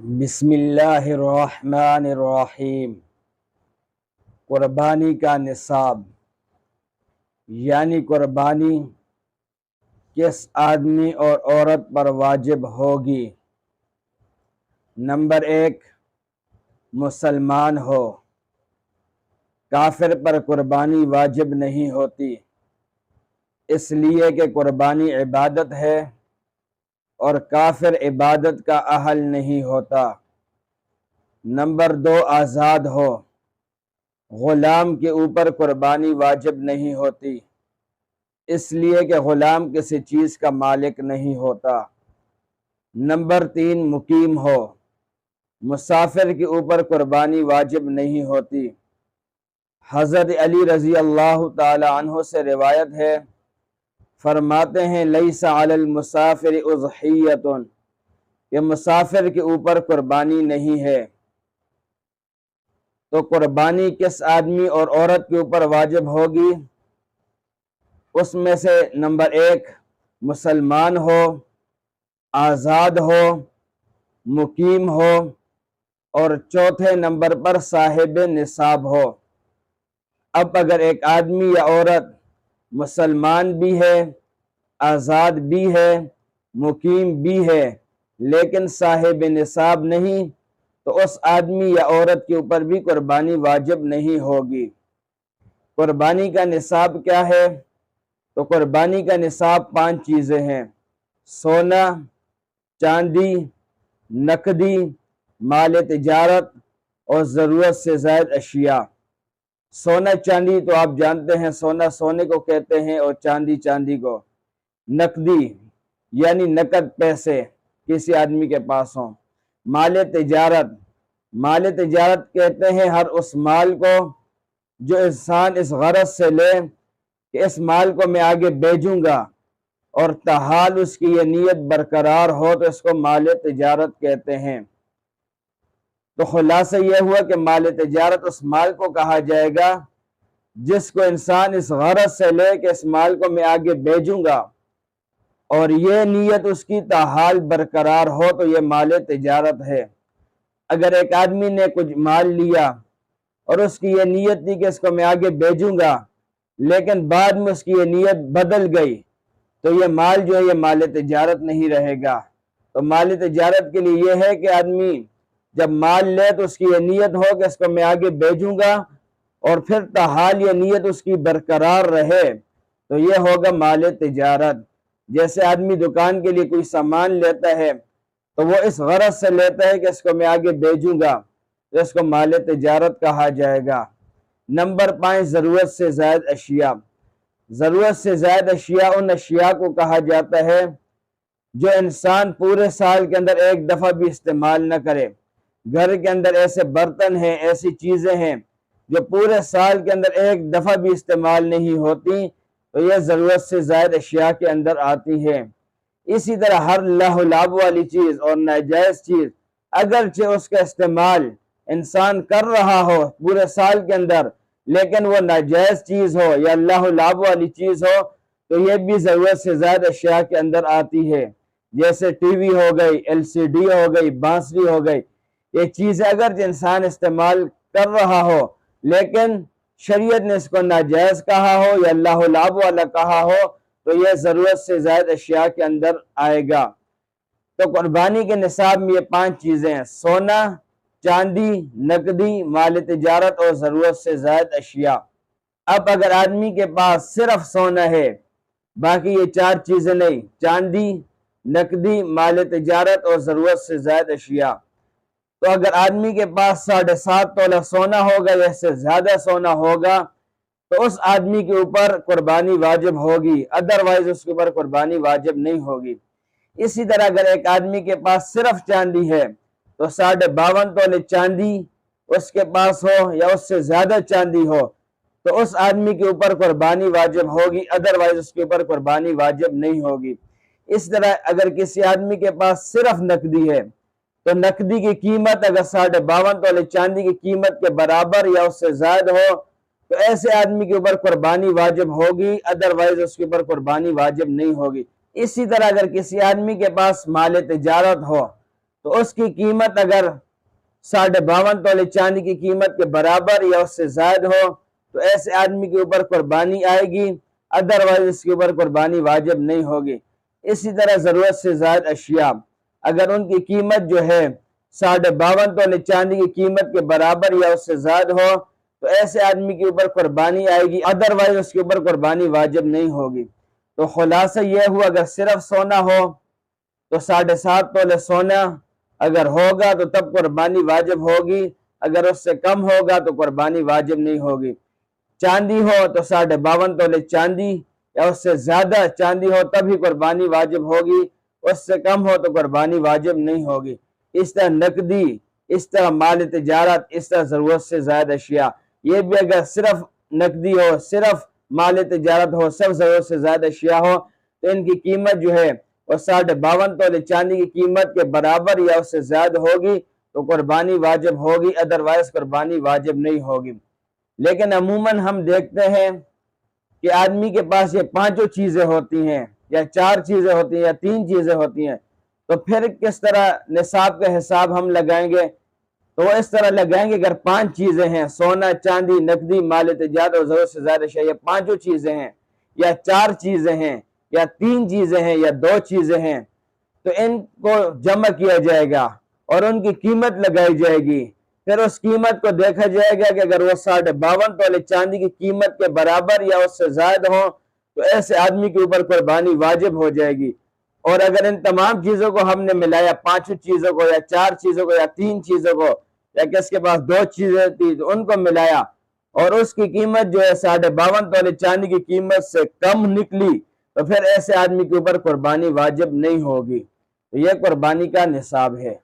بسم اللہ الرحمن الرحیم۔ قربانی کا نصاب یعنی قربانی کس آدمی اور عورت پر واجب ہوگی؟ نمبر 1، مسلمان ہو۔ کافر پر قربانی واجب نہیں ہوتی، اس لیے کہ قربانی عبادت ہے اور کافر عبادت کا اہل نہیں ہوتا۔ نمبر 2، آزاد ہو۔ غلام کے اوپر قربانی واجب نہیں ہوتی، اس لیے کہ غلام کسی چیز کا مالک نہیں ہوتا۔ نمبر 3، مقیم ہو۔ مسافر کے اوپر قربانی واجب نہیں ہوتی۔ حضرت علی رضی اللہ تعالی عنہ سے روایت ہے، فرماتے ہیں لیس علی المسافر اضحیۃ، کہ مسافر کے اوپر قربانی نہیں ہے۔ تو قربانی کس آدمی اور عورت کے اوپر واجب ہوگی؟ اس میں سے نمبر 1، مسلمان ہو، آزاد ہو، مقیم ہو، اور چوتھے نمبر پر صاحب نصاب ہو۔ اب اگر ایک آدمی یا عورت مسلمان بھی ہے، آزاد بھی ہے، مقیم بھی ہے، لیکن صاحب نصاب نہیں، تو اس آدمی یا عورت کے اوپر بھی قربانی واجب نہیں ہوگی۔ قربانی کا نصاب کیا ہے؟ تو قربانی کا نصاب 5 چیزیں ہیں: سونا، چاندی، نقدی، مال تجارت اور ضرورت سے زائد اشیاء۔ سونا چاندی تو آپ جانتے ہیں، سونا سونے کو کہتے ہیں اور چاندی چاندی کو۔ نقدی یعنی نقد پیسے کسی آدمی کے پاس ہوں۔ مال تجارت، مال تجارت کہتے ہیں ہر اس مال کو جو انسان اس غرض سے لے کہ اس مال کو میں آگے بھیجوں گا اور تاحال اس کی یہ نیت برقرار ہو تو اس کو مال تجارت کہتے ہیں۔ تو خلاصہ یہ ہوا کہ مال تجارت اس مال کو کہا جائے گا جس کو انسان اس غرض سے لے کہ اس مال کو میں آگے بھیجوں گا اور یہ نیت اس کی تاحال برقرار ہو تو یہ مال تجارت ہے۔ اگر ایک آدمی نے کچھ مال لیا اور اس کی یہ نیت تھی کہ اس کو میں آگے بھیجوں گا، لیکن بعد میں اس کی یہ نیت بدل گئی تو یہ مال جو ہے یہ مال تجارت نہیں رہے گا۔ تو مال تجارت کے لیے یہ ہے کہ آدمی جب مال لے تو اس کی یہ نیت ہو کہ اس کو میں آگے بھیجوں گا اور پھر تاحال یہ نیت اس کی برقرار رہے تو یہ ہوگا مال تجارت۔ جیسے آدمی دکان کے لیے کوئی سامان لیتا ہے تو وہ اس غرض سے لیتا ہے کہ اس کو میں آگے بھیجوں گا تو اس کو مال تجارت کہا جائے گا۔ نمبر 5، ضرورت سے زائد اشیاء۔ ضرورت سے زائد اشیاء ان اشیاء کو کہا جاتا ہے جو انسان پورے سال کے اندر ایک دفعہ بھی استعمال نہ کرے۔ گھر کے اندر ایسے برتن ہیں، ایسی چیزیں ہیں جو پورے سال کے اندر ایک دفعہ بھی استعمال نہیں ہوتی تو یہ ضرورت سے زائد اشیاء کے اندر آتی ہے۔ اسی طرح ہر لہو و لعب والی چیز اور ناجائز چیز اگرچہ اس کا استعمال انسان کر رہا ہو پورے سال کے اندر، لیکن وہ ناجائز چیز ہو یا لہو و لعب والی چیز ہو تو یہ بھی ضرورت سے زائد اشیاء کے اندر آتی ہے۔ جیسے ٹی وی ہو گئی، LCD ہو گئی، بانسری ہو گئی، یہ چیزیں اگرچہ انسان استعمال کر رہا ہو لیکن شریعت نے اس کو ناجائز کہا ہو یا لہو و لعب والا کہا ہو تو یہ ضرورت سے زائد اشیاء کے اندر آئے گا۔ تو قربانی کے نصاب میں یہ 5 چیزیں ہیں: سونا، چاندی، نقدی، مال تجارت اور ضرورت سے زائد اشیاء۔ اب اگر آدمی کے پاس صرف سونا ہے، باقی یہ 4 چیزیں نہیں، چاندی، نقدی، مال تجارت اور ضرورت سے زائد اشیاء، تو اگر آدمی کے پاس 7.5 تولہ سونا ہوگا یا اس سے زیادہ سونا ہوگا تو اس آدمی کے اوپر قربانی واجب ہوگی، ادروائز اس کے اوپر قربانی واجب نہیں ہوگی۔ اسی طرح اگر ایک آدمی کے پاس صرف چاندی ہے تو 52.5 تولے چاندی اس کے پاس ہو یا اس سے زیادہ چاندی ہو تو اس آدمی کے اوپر قربانی واجب ہوگی، ادروائز اس کے اوپر قربانی واجب نہیں ہوگی۔ اس طرح اگر کسی آدمی کے پاس صرف نقدی ہے تو نقدی کی قیمت اگر 52.5 تولے چاندی کی قیمت کے برابر یا اس سے زائد ہو تو ایسے آدمی کے اوپر قربانی واجب ہوگی، ادروائز اس کے اوپر قربانی واجب نہیں ہوگی۔ اسی طرح اگر کسی آدمی کے پاس مال تجارت ہو تو اس کی قیمت اگر 52.5 تولے چاندی کی قیمت کے برابر یا اس سے زائد ہو تو ایسے آدمی کے اوپر قربانی آئے گی، ادروائز اس کے اوپر قربانی واجب نہیں ہوگی۔ اسی طرح ضرورت سے زائد اشیاء اگر ان کی قیمت جو ہے 52.5 تولے چاندی کی قیمت کے برابر یا اس سے زائد ہو تو ایسے آدمی کے اوپر قربانی آئے گی، ادروائز اس کے اوپر قربانی واجب نہیں ہوگی۔ تو خلاصہ یہ ہوا اگر صرف سونا ہو تو 7.5 تولے سونا اگر ہوگا تو تب قربانی واجب ہوگی، اگر اس سے کم ہوگا تو قربانی واجب نہیں ہوگی۔ چاندی ہو تو 52.5 تولے چاندی یا اس سے زیادہ چاندی ہو تب ہی قربانی واجب ہوگی، اس سے کم ہو تو قربانی واجب نہیں ہوگی۔ اس طرح نقدی، اس طرح مال تجارت، اس طرح ضرورت سے زائد اشیاء، یہ بھی اگر صرف نقدی ہو، صرف مال تجارت ہو، صرف ضرورت سے زائد اشیاء ہو تو ان کی قیمت جو ہے وہ 52.5 تولے چاندی کی قیمت کے برابر یا اس سے زائد ہوگی تو قربانی واجب ہوگی، ادروائز قربانی واجب نہیں ہوگی۔ لیکن عموماً ہم دیکھتے ہیں کہ آدمی کے پاس یہ 5 چیزیں ہوتی ہیں یا 4 چیزیں ہوتی ہیں یا 3 چیزیں ہوتی ہیں، تو پھر کس طرح نصاب کا حساب ہم لگائیں گے؟ تو وہ اس طرح لگائیں گے اگر 5 چیزیں ہیں، سونا، چاندی، نقدی، مال تجارت اور ضرورت سے زائد اشیاء، یہ 5 چیزیں ہیں یا 4 چیزیں ہیں یا 3 چیزیں ہیں یا 2 چیزیں ہیں، تو ان کو جمع کیا جائے گا اور ان کی قیمت لگائی جائے گی۔ پھر اس قیمت کو دیکھا جائے گا کہ اگر وہ 52.5 تولے چاندی کی قیمت کے برابر یا اس سے زائد ہوں تو ایسے آدمی کے اوپر قربانی واجب ہو جائے گی۔ اور اگر ان تمام چیزوں کو ہم نے ملایا، 5 چیزوں کو یا 4 چیزوں کو یا 3 چیزوں کو یا کس کے پاس 2 چیزیں تھی تو ان کو ملایا اور اس کی قیمت جو ہے 52.5 تولے چاندی کی قیمت سے کم نکلی تو پھر ایسے آدمی کے اوپر قربانی واجب نہیں ہوگی۔ تو یہ قربانی کا نصاب ہے۔